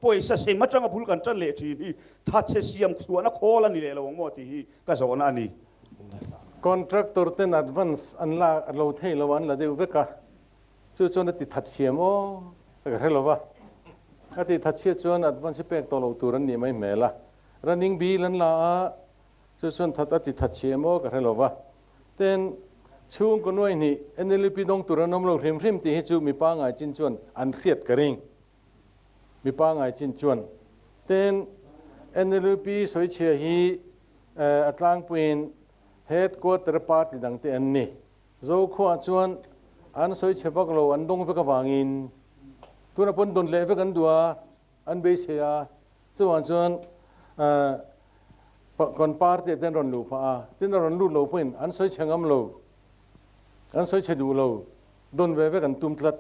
ป่วยเสียมาจังกับพูดกันจันเละทีนี่ถ้าเสียมส่วนนักโคลันนี่เลยเราหมดที่ก็สอนอันนี้ contractor เต้น advance อันละเราเทละวันละเดียวเวกะจู่จนติดทัดเชียมโอ้ก็ให้เราว่าติดทัดเชียจน advance เป็กตัวเราตัวนั้นนี่ไม่แม่ละ running bill นั่นละจู่จนติดทัดเชียมโอ้ก็ให้เราว่าเต้นช่วงกันไว้นี่เอ็นเอลพีดงตัวนั้นเราเริ่มที่ให้จู่มีป้าไงจินจวนอันเครียดกระริงมีป้าไงจินจวนเต้นเอ็นเอลพีสวยเชียฮีอัตลังปืนheadquarter party dang te an ni zo khwa chuan an soi chhepak lo an dong veka wangin tuna pon don le ve kan dua an be sia chuan kon party ten ron lu pha ten ron lu lo pin an soi changam lo an soi chedu lo don ve kan tum tlat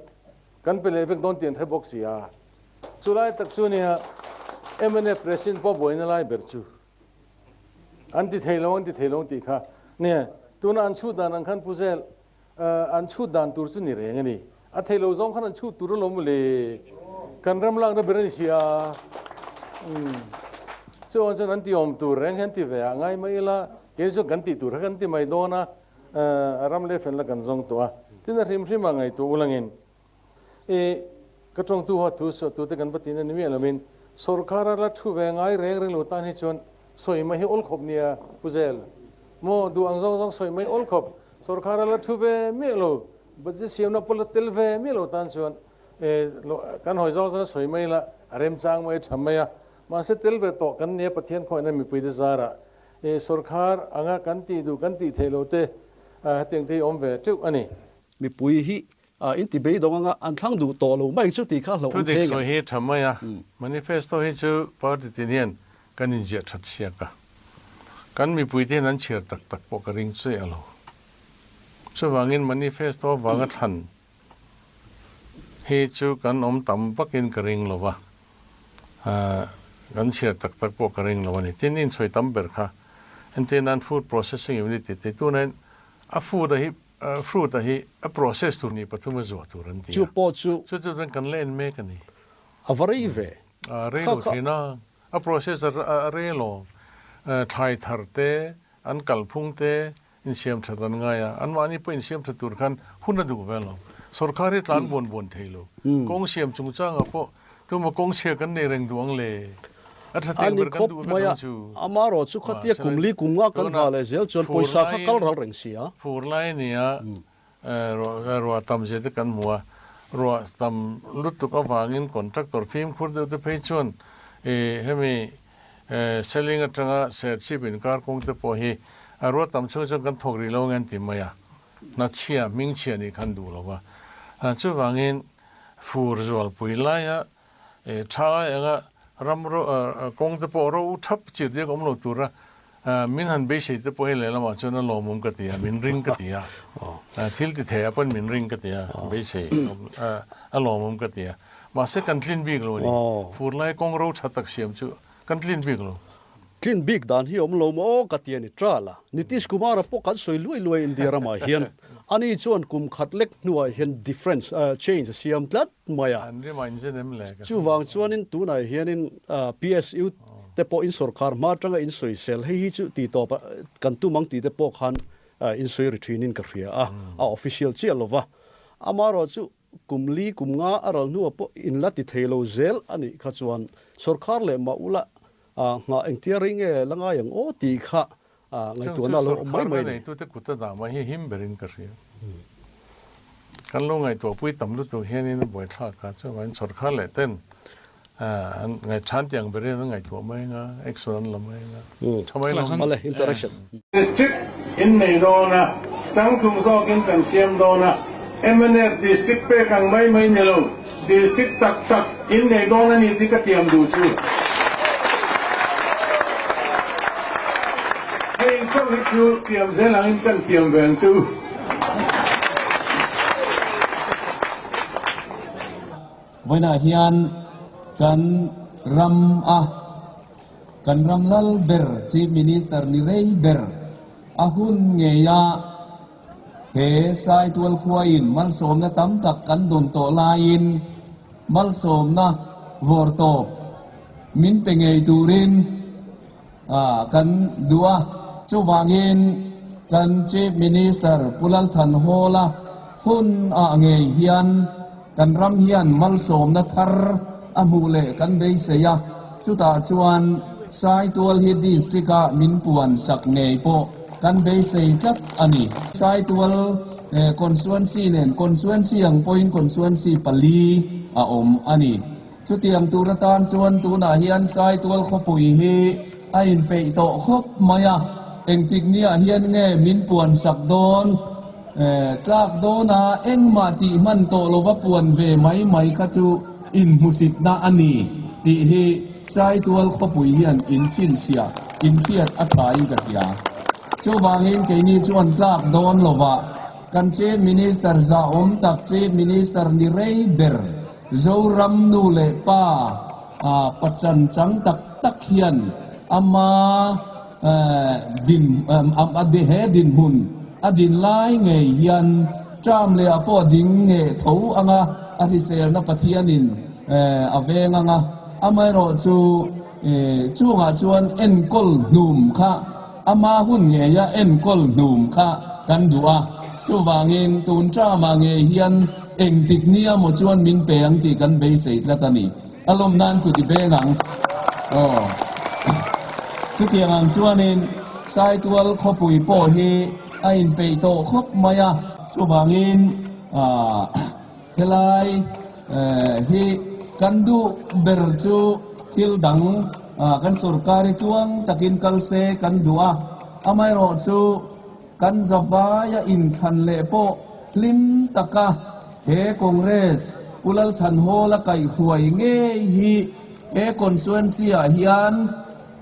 kan pe le ve don tien the box sia chulai tak chu nia MNF president po boina lai berchuอันที่เทลงตีค่ะเนี่ยตัวนั้นอันชูดานอันขันผู้เซลอันชูดานตัวสุนี่เรื่องนี้อันเทลงส่งขันอันชูตัวลมเลยกันรำลังระเบิดนี่เสียส่วนฉันอันที่อมตัวเรื่องอันที่เวียง่ายไม่ละเกี่ยวกับกันที่ตัวกันที่ไม่โดนนะรำเล่fenละกันส่งตัวที่นั่นริมมาไงตัวอุลังเงินกระจงตัวตัวสตัวที่กันปฏิเนนี่มีอะไรมินสุรคาราละชูเวงไงเรื่องลุตันให้ชนสวยไม่ให้อลขบเนี่ยผู้เซลโมดูอังซองสวยไม่อลขบสุรคาราละทูเวไม่โลบัดเสียมนับพลเตลเวไม่โลตันชวนกันหอยซองสวยไม่ละเริ่มจางไม่ทำไมอะมาเสเตลเวต่อกันเนี่ยประเทศคนนั้นมีปีเดซาระสุรคาร์อ่างกันตีดูกันตีเทโลเตเตียงที่อมเวจุกอันนี้มีปุยฮีอินติเบย์ตรงอันทั้งดูต่อโลไม่ชุดที่ข้าเราทุกเด็กสวยฮีทำไมอะมันนี่เฟสโต้ฮีจูปาร์ติเนียนกันอินเดียชัดเชียกะกันมีปุยที่นั้นเชื่อตักปกริงช่วยเราช่วยวางินมันนี่เฟสโต้วางทันเฮจูกันอมต่ำปักอินกริงหรอวะกันเชื่อตักปกริงหรอวะนี่ที่นี่ช่วยตั้มเบิร์ค่ะอันที่นั้น food processing unit ที่ตัวนั้นfood ที่ process ตัวนี้ปัจจุบันตัวนั้นที่จูปอจูจุดนั้นกันเล่นเมกันนี่วารีเวเรื่องที่น่าprocess เรื่อง ไทยทาร์เตอันกัลพุงเตอินเสียมชัดนั้นไงอันวันนี้เป็นเสียมชัดตุรกันหุ่นดูเวลาสุรคาริตลานบนเทโลกงเสียมจุงจ้างอ่ะพอตัวมากงเสียกันในเรื่องดวงเลยอันนี้ครบไหมอ่ะอามารอสุขที่กุมลีกุมงากันหาเลยเจ้าจนปอยสักกัลเราเร่งเสียฟูร์ไลน์เนี่ยรัวตั้มเจตกันมัวรัวตั้มลุตุกวางินคอนแทคตอร์ฟิล์มคุดเดือดเพย์ชวนเฮมีselling อัตราเสียชีวิตการคงจะพอให้รถตำช่วยกันถกรีโลเงินติมายานัดเชียมิงเชียนี่คันดูแล้วว่าช่วยวางเงินฟูร์จวลปุยไล่ชาอย่างเงี้ยรำรคงจะพอเราทับจิตเรียกอมโลตัวละมินหันเบสิจะพอให้เลยละมาจนนั้นลมุมกติยามินริงกติยาทิลติเทียเป็นมินริงกติยาเบสิลมุมกติยามาเสกันลินบิกเลยฟูร์ไล่กงเราชัดตักเสียมจู่กันคลีนบิ๊กโลคลีนบิ๊กด่านที่อมโลมโอ้กัตยานิตราละนิติสกุมารพวกกันสวยรวยอินเดียรามาเฮียนอันนี้ชวนกุมขัดเล็กนัวเห็น difference change เสียมตัดมาอ่ะอันนี้มันจะเต็มเลยจู่วางชวนนินตัวไหนเฮียนินPSU แต่พออินสุรคาร์มาจังอินสวยเซลให้จู่ตีต่อกันตู้มังตีแต่พอขันอินสวยรีทรีนินกระเรียofficial เชี่ยลวะอามารอจู่กุมลีกุมงาอารมณ์นัวพออินลัดติเทโลเซลอันนี้ขจวนสุรคาร์เลยมาอุละงาเอ็งเทียริงละงาอย่างโอ้ตีขะไงตัวนั้นเราไม่เนี่ยตัวที่กุตตามาให้หิมเบรินกระเรียกันลงไงตัวปุ้ยต่ำรู้ตัวเฮียนี่น่าบ่อยท่ากันช่วงวันสุดข้าเลยเต้นไงชั้นอย่างเบรินไงตัวไม่งาเอ็กซ์นั้นละไม่งาทำไมเราอะไรอินเตอร์แอคชั่นdistrict in Nedona สังคมสอกินกันเสียมโดนะMNF district เปกังไม่เนี่ยเรา district ตัก in Nedona นี่ที่ก็เตรียมดูชื่อก็วิจูเตรียมเสลังกันเตรียมแหวนจูวันนี้เฮียนกันรำกันรำลัลเบอร์ Chief Minister นิเรย์เบอร์หุ่นเงียเฮสายตัวขวายมัลสมนะตั้มตักกันโดนโตลายินมัลสมนะวอร์โต min pengei turin kan dua chu wangin kan chief minister pulal than hola hun ngei hian kan ram hian mal som na thar amule kan bei seya chu ta chuan sai tual hi district a min puan sak ngei po kan bei sei chat ani sai tual constituency nen constituency ang point constituency pali a om ani chu tiang turatan chuan tu na hian sai tual khopui hi a in pe to khop maya eng tik nia hian nge min puan sak don tlak dona eng ma ti man to lova puan ve mai kha chu in musit na ani ti hi sai tual khopui hian in chin sia in khiat a thai ka tia chu wangin ke ni chuan tlak don lova kan chief minister za om tak chief minister ni rei ber zo ram nu le pa pachan chang tak hian ama din ade he din hun adin lai nge hian cham le apo ding nge tho anga ari sel na pathianin aveng anga amai ro chu nga chuan en kol num kha ama hun nge ya en kol num kha kan dua chu wangin tun cha ma nge hian eng tik nia mo chuan min peng ti kan be sei tlatani alom nan ku ti bengang chu tiang chuanin sai tual khopui po hi a in pe to khop maya chu wangin helai hi kan du ber chu thil dang kan sarkari chuang takin kalse kan dua amai ro chu kan zawaya in khan le po lim taka he congress pulal than hola kai huai nge hi he constituency a hian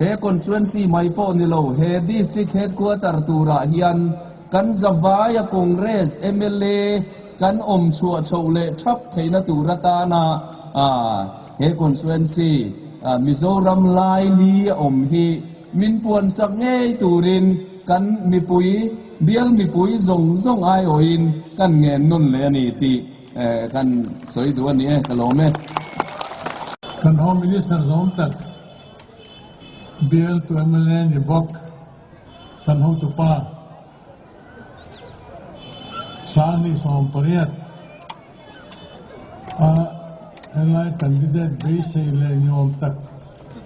he constituency mai po ni lo he district headquarter tura hian kan zawaya congress mla kan om chua chole thap theina tura ta na he constituency mizoram lai li om hi min puan sak nge turin kan mipui bial mipui zong ai oin kan nge nun le ani ti kan soi du ani kalome kan home minister zom tak bial tu mla ni bok kan ho tu pa sani som pariat helai candidate base le nyom tak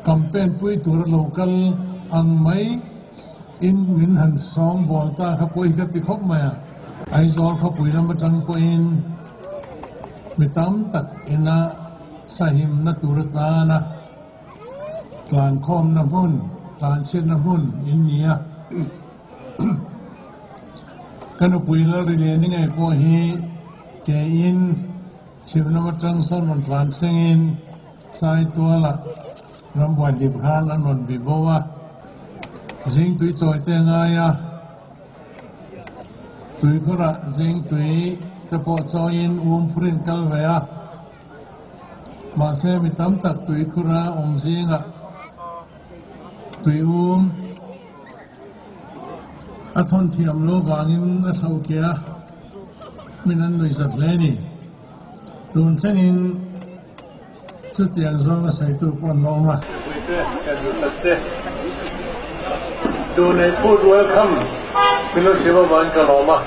campaign pui tur local ang mai in min han som bolta kha pui ka ti khop ma ai zol kha pui lam tang po in mitam tak ina sahim na turata na tlan khom na hun tlan chen na hun in nia kan pui la ri le ni ngai po hi ke in chim na matang san man tlan thengin sai tuala ram wan dip khan an non bi bowa jing tui choi te nga ya tui khora jing tui te po choin frin kal ve ya ma se mi tam tak tui khora jinga tui a thon thiam lo wangin a thau kia minan noi zat le ni tun thenin chu tiang zong a sai tu pon lo ma donate food welcome Pilo Siva Banka Loma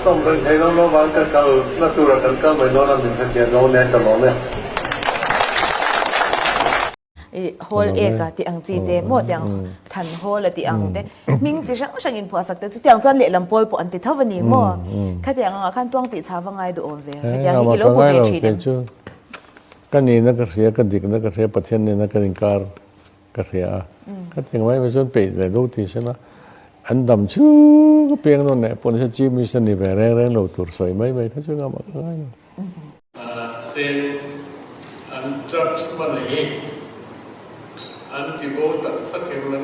Tom Ring Taylor No Banka Kal Natura Kanka Menona Mintakia No Neta Lome hol eka ti ang chi te mo tiang than hol ti ang te ming chi sang in phua sak te chu tiang chuan le lam pol po an ti thawani mo kha tiang nga khan tuang ti chawangai do ove tiang hi kilo po ve thi dem kan ni na ka ria kan dik na ka ria pathian ni na ka inkar ka ria ka tiang mai me chon pe le do ti sena an dam chu ka peng no ne pon se chi mi san ni ve reng lo tur soi mai mai ka chu nga ma ngai ten an judge man hi anti vote tak em lan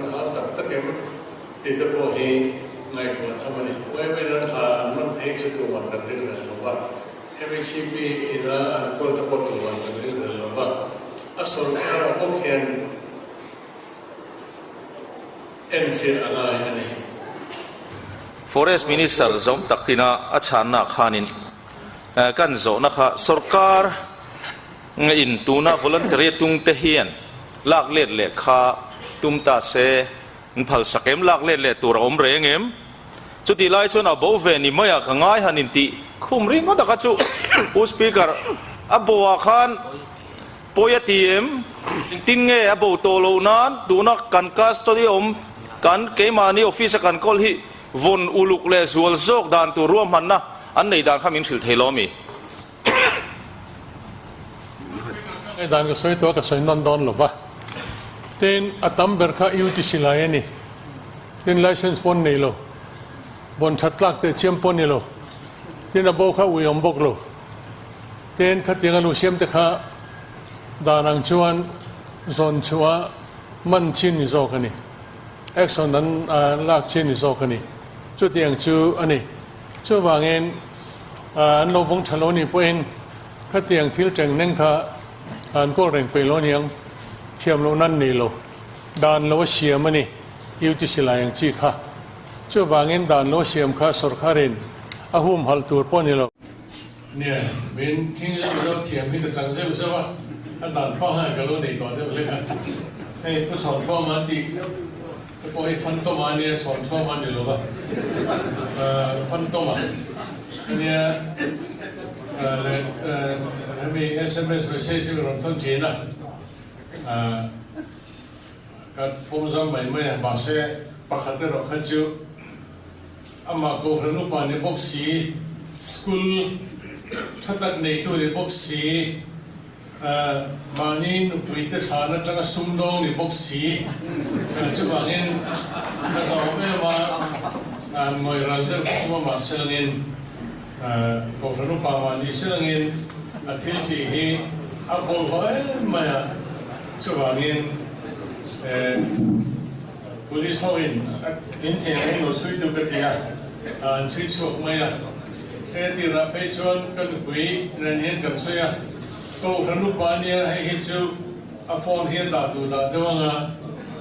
tak em ti ta po hi ngai po thamani wai me lan ha an man he chu tu wan kan ri la lo ba MCP ila an ko ta po tu wan kan ri la lo ba asol era po khen en fi ala ani Forest Minister zom takina achana khanin kan zo na kha sarkar in tuna voluntary tung te hian lak let le kha tum ta se phal sakem lak let le tur om rengem chuti lai chon abo ve ni maya ka ngai hanin ti khum ring da ka chu u speaker abo khan poyatiem tin nge abo to lo nan tuna kan custody om kan ke mani office kan kol hi von uluk le zual zok dan tu ruam han na an nei dan khamin thil thelomi ai dan ka soi to ka soi non don lo ba ten atam ber kha UTC lai ni ten license pon nei lo bon thatlak te chem pon ni lo ten abo kha ui om bok lo ten khatinga lu siam te kha danang chuan zon chua man chin ni zo khani action nan lak chin ni zo khani chu tiang chu ani chu wangen an lo vong thalo ni poin khatiang thil teng neng kha an ko reng pe lo niang thiam lo nan ni lo dan lo siam ani UTC lai chi kha chu wangen dan lo siam kha sarkarin ahum hal tur pon ni loเนี่ยเป็นทิ้งสิ่งเราเทียมที่จะจังเสียใช่ป่ะอันนั้นพ่อให้กับเราในต่อเนื่องเลยครับให้ผู้ชมชั่วมันดีพอให้ฟันตัวมันเนี่ยชนชั่วมันอยู่หรือเปล่าฟันตัวมันเนี่ยให้มี SMS message ที่เราต้องจีนนะกับผมจำไม่บาเซ่ปากขัดได้หรอกขัดจูอามาโกพระนุปานในพวกสีสกูลถ้าตัดในตัวในพวกสีมานี่นุปิดฐานะจังสุ่มดองในพวกสีจะมาเงินถ้าสาวไม่มาหน่วยรันเดอร์ผมมาเสงินโกพระนุปานนี่เสงินอาทิตย์ที่อัพอลเขามาจะมาเงินpolice เขาอินเทอร์เน็ตเราช่วยดูกันดีช่วยช่วยไหมที่รับไปชนกันคุยเรื่องนี้กันเสียก็ขนุปานี่ให้เห็นจูอาฟอนเห็นดาดูดาเดี๋ยวงั้น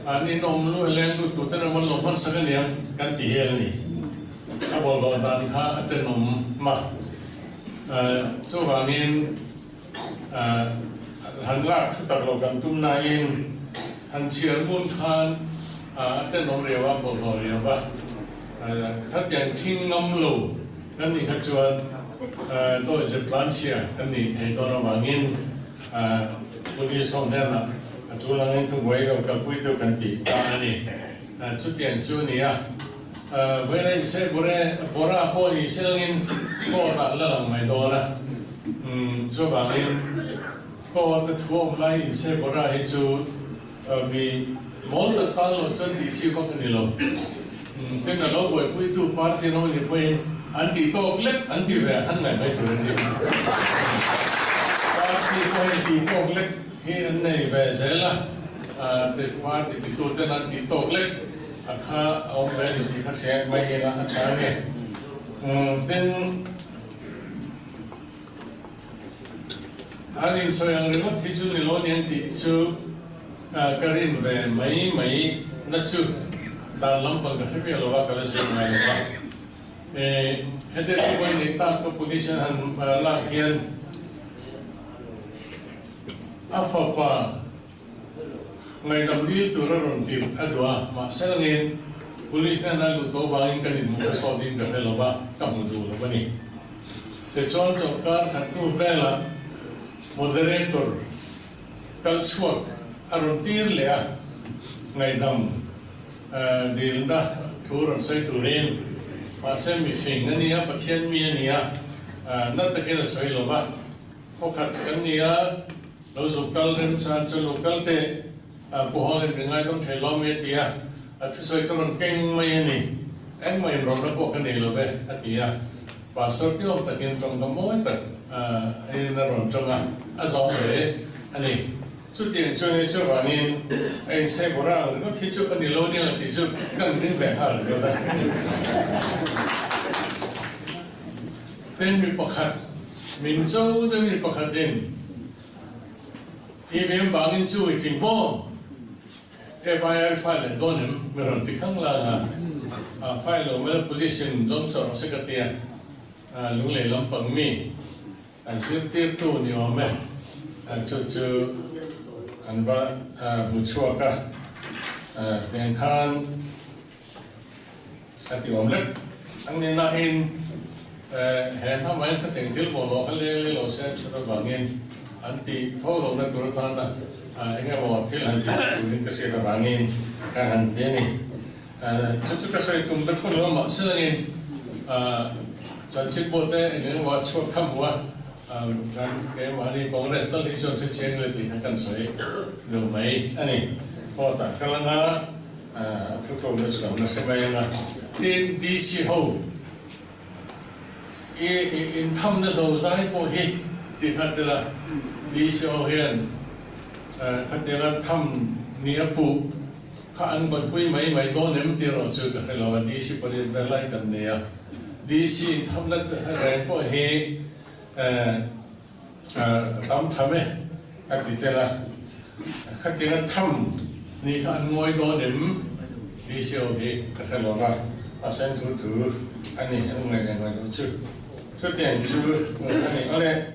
อันนี้น้องรู้เรื่องรู้ตัวแต่มันหลงมันสักเนี่ยกันที่เฮลนี่อาบอกว่าตอนข้าแต่น้องมาช่วงนี้หันลักทุกตะโลกันตุ้มนายหันเชียร์บุญทานแต่น้องเรียกว่าบอกเราเรียกว่าถ้าอย่างทิ้งน้ำลูกันนี่ขจวนตัวจะพลันเชียกันนี่ให้ตัวเรามาเงินบางทีส่งแทนนะจุลังเงินทุ่งไว้กับคุยตัวกันตีตานี่จุดเด่นจุดนี้เวลาเสพบุหรี่บุหรี่พอดีเสพเงินก็ตัดแล้วไม่โดนนะจุดบางเงินก็จะทั่วไปเสพบุหรี่ให้จุดมีมอลต์ตั้งเราจนที่ชีวกันนี่เราแต่นั่นเราไปคุยตัวพาร์ทที่เราเนี่ยไปอันที่โตเล็กอันที่แหวนอันไหนไม่ถูกเลยพาร์ทที่ไปที่โตเล็กที่อันไหนแหวนเสร็จละแต่พาร์ทที่โตแต่นั่นที่โตเล็กข้าเอาแหวนที่ข้าเสียไม่เห็นละใช่ไหมแต่อันนี้ส่วนอย่างเรื่องที่จุดนี้เราเนี่ยที่จุดการินแหวนไม่นั่นจุดดานลำพังก็ให้เปลี่ยนเราว่ากันเลยใช่ไหมล่ะเหตุที่วันนี้ตั้งกับ police หันลากเขียนอาฟ้าป่าในลำดีตัวเราหนีอัดว่ามาเส้นเงิน police นั่นลุตัวบางกันมุขสอดินกับเราว่ากำมือดูเราวันนี้แต่จอนจบการขัดนู่นเวลา moderator กันสวดอารมณ์ตีเลยในดำดีลนะทัวร์ใส่ตัวเองมาเส้นมีฟิงนี่อ่ะประเทศมีนี่อ่ะนั่นตะเกียบสวยหรอวะเขาขัดกันนี่อ่ะเราสุกัลเรื่องชาติสุกัลเตะผู้ฮอลล์เป็นไงต้องใช้ล้อมเวทีอ่ะที่สวยก็มันเก่งไม่นี่เอ็งไม่รอรับพวกกันนี่หรอเว้ยอันที่อ่ะภาษาที่เราตะเกียบตรงกับมั่วแต่ไอ้นั่นรอนตรงอ่ะสองเลยอันนี้สุดที่ช่วยในช่วงวันนี้ไอ้เซบุระก็ที่ช่วยกันนี่โลนี่ที่ช่วยกันนี่แบบหาหรือเปล่าเป็นมีประคัดมินโจ้ได้มีประคัดเองที่เป็นบางอินช่วยทิ้งบ่FIR ไฟล์โดนเมื่อวันที่ข้างล่างไฟล์เราเมื่อ police จงสอบสกัดเนี่ยลุงเลยลำปังมีสิ่งที่ตัวนี่ว่าแม่ chu an ba mu chua ka ten khan ati omlet ang ni na in he ha mai ka ten thil bo lo khale lo se chu ba ngin anti phô lo na tur tan na enge bo thil anti chunin ka se ka ba ngin ka han te ni chu ka sai tum ta khon lo ma se ngin chan chit bo te enge wa chu kham wa kan ke ma ni congress ta ni so che chen le ti kan soi lo mai ani po ta kala na thu thu na so na se mai na in DC ho in tham na so sai po hi ti khat la DC ho hian khat la tham ni apu kha an ban pui mai mai do nem ti ro chu ka lo DC po le lai kan ne ya DC tham na re po hi tam thame ati tela khatina tham ni kha ngoi do nem đi siêu thì các cái loại và xem thứ thứ anh này chu tiền chu anh này